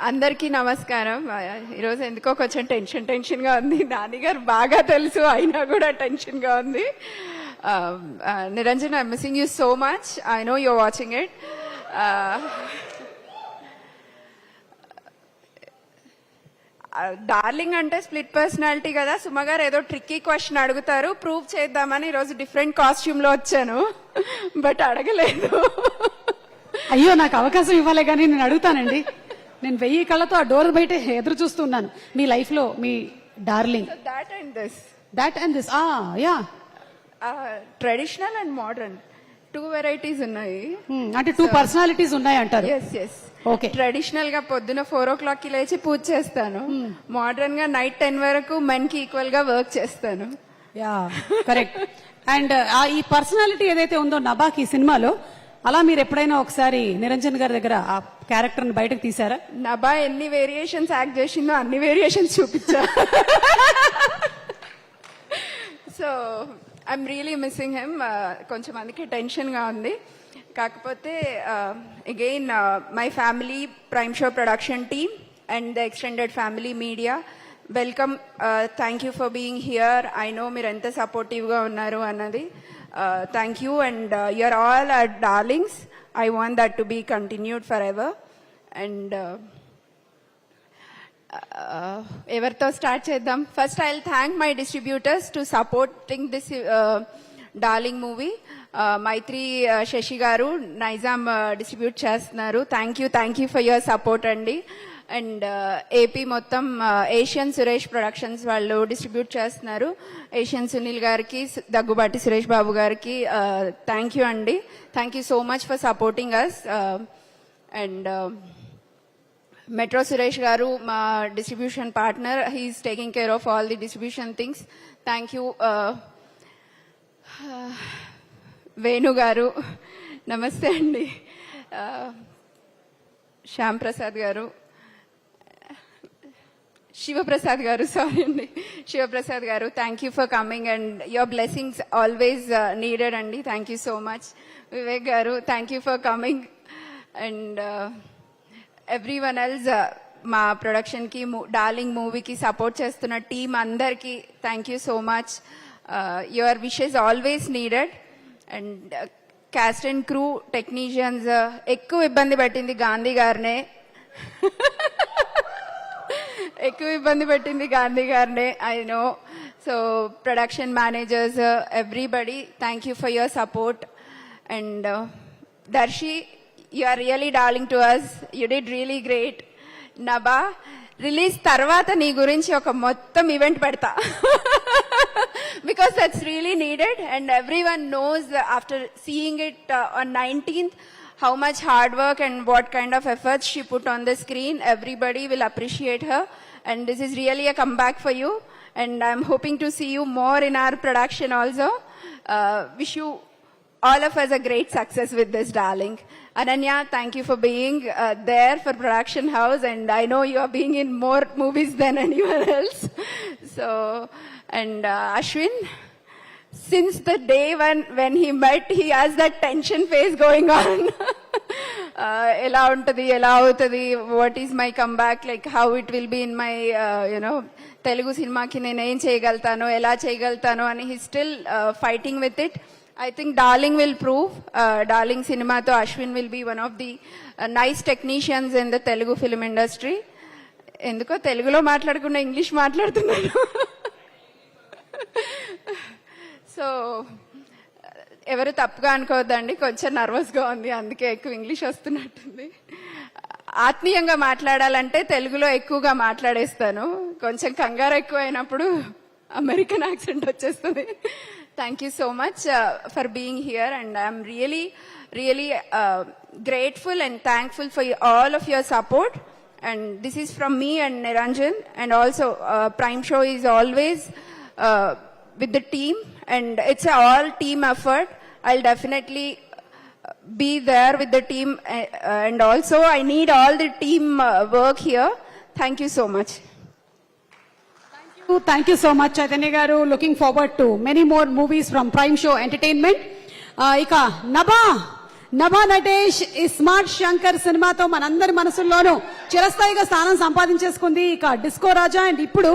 అందరికీ నమస్కారం. ఈరోజు ఎందుకో కొంచెం టెన్షన్గా ఉంది. నాన్నగారు బాగా తెలుసు, అయినా కూడా టెన్షన్గా ఉంది. Niranjan, I missing you so much. I know you're watching it. Darling అంటే స్ప్లిట్ పర్సనాలిటీ కదా. సుమ గారు ఏదో ట్రిక్కీ క్వశ్చన్ అడుగుతారు, ప్రూవ్ చేద్దామని ఈరోజు డిఫరెంట్ కాస్ట్యూమ్ లో వచ్చాను, బట్ అడగలేదు. అయ్యో, నాకు అవకాశం ఇవ్వాలి కానీ నేను అడుగుతానండి. నేను 1000 కళ్ళతో ఆ డోర్ బయట ఎదురు చూస్తున్నాను. మీ లైఫ్ లో మీ డార్లింగ్ దాట్ అండ్ దిస్ యా ట్రెడిషనల్ అండ్ మోడర్న్ 2 వెరైటీస్ ఉన్నాయి. అంటే 2 పర్సనాలిటీస్ ఉన్నాయి అంటారు. ఎస్. ఓకే. ట్రెడిషనల్ గా పొద్దున 4 o'clock కి లేచి పూజ చేస్తాను. మోడర్న్ గా నైట్ 10 వరకు మెన్ కి ఈక్వల్ గా వర్క్ చేస్తాను. Yeah, correct. అండ్ ఈ పర్సనాలిటీ ఏదైతే ఉందో నభాకి సినిమాలో, అలా మీరు ఎప్పుడైనా ఒకసారి నిరంజన్ గారి దగ్గర ఆ క్యారెక్టర్ ని బయటకు తీసారా? నభా ఎన్ని వేరియేషన్స్ యాక్ట్ చేసిందో అన్ని వేరియేషన్స్ చూపించా. So I'm really missing him. కొంచెం అందుకే టెన్షన్ గా ఉంది. కాకపోతే again my family, prime show production team and the extended family media, welcome. Thank you for being here. I know మీరు ఎంత సపోర్టివ్ గా ఉన్నారు అన్నది. Thank you, and you're all our darlings. I want that to be continued forever. And everto start cheddam. First, I'll thank my distributors to supporting this darling movie. Maitri Shashi garu Nizam distribute chestunaru. Thank you for your support andi. And AP మొత్తం Asian Suresh productions వాళ్ళు distribute చేస్తున్నారు. Asian Sunil గారికి, దగ్గుబాటి సురేష్ బాబు గారికి thank you అండి. Thank you so much for supporting us. And metro Suresh garu మా distribution partner. He's taking care of all the distribution things. Thank you. Venu garu నమస్తే అండి. శ్యామ్ ప్రసాద్ గారు, శివప్రసాద్ గారు, సారీ అండి, Shivaprasad garu, thank you for coming and your blessings always needed అండి. Thank you so much. Vivek garu, thank you for coming. And every one else మా ప్రొడక్షన్కి, Darling మూవీకి support చేస్తున్న టీమ్ అందరికీ thank you so much. Your wishes always needed. And cast and crew, technicians ఎక్కువ ఇబ్బంది పెట్టింది గాంధీ గారినే. I know. So production managers, everybody, thank you for your support. And Darshi, you are really darling to us. You did really great. Nabha, release తర్వాత నీ గురించి ఒక మొత్తం event పెడతా, because that's really needed. And every one knows after seeing it on 19th how much hard work and what kind of efforts she put on the screen. Everybody will appreciate her, and this is really a comeback for you, and I'm hoping to see you more in our production also. Wish you all of us a great success with this, darling. Ananya, thank you for being there for production house, and I know you are being in more movies than anyone else. So, and Ashwin, since the day when he met, he has that tension phase going on. ఎలా ఉంటుంది, ఎలా అవుతుంది, what is my comeback, like how it will be in my Telugu సినిమాకి నేను ఏం చేయగలుగుతాను, ఎలా చేయగలుగుతాను అని he still fighting with it. I think Darling will prove. Darling సినిమాతో Ashwin will be one of the nice technicians in the Telugu film industry. ఎందుకో తెలుగులో మాట్లాడకుండా ఇంగ్లీష్ మాట్లాడుతున్నాను. సో ఎవరు తప్పుగా అనుకోవద్దండి, కొంచెం నర్వస్గా ఉంది, అందుకే ఎక్కువ ఇంగ్లీష్ వస్తున్నట్టుంది. ఆత్మీయంగా మాట్లాడాలంటే తెలుగులో ఎక్కువగా మాట్లాడేస్తాను, కొంచెం కంగారు ఎక్కువ అయినప్పుడు అమెరికన్ యాక్సెంట్ వచ్చేస్తుంది. Thank you so much for being here, and I'm really grateful and thankful for all of your support. And this is from me and Niranjan, and also Prime Show is always with the team, and it's a all team effort. I'll definitely be there with the team, and also I need all the team work here. Thank you so much. Thank you so much, Chaitanya garu. Looking forward to many more movies from Prime Show Entertainment. Ika Nabha, Nabha Natesh ఈ smart Shankar సినిమాతో మనందరి మనసుల్లోనూ చిరస్థాయిగా స్థానం సంపాదించేసుకుంది. ఇక disco Raja and ఇప్పుడు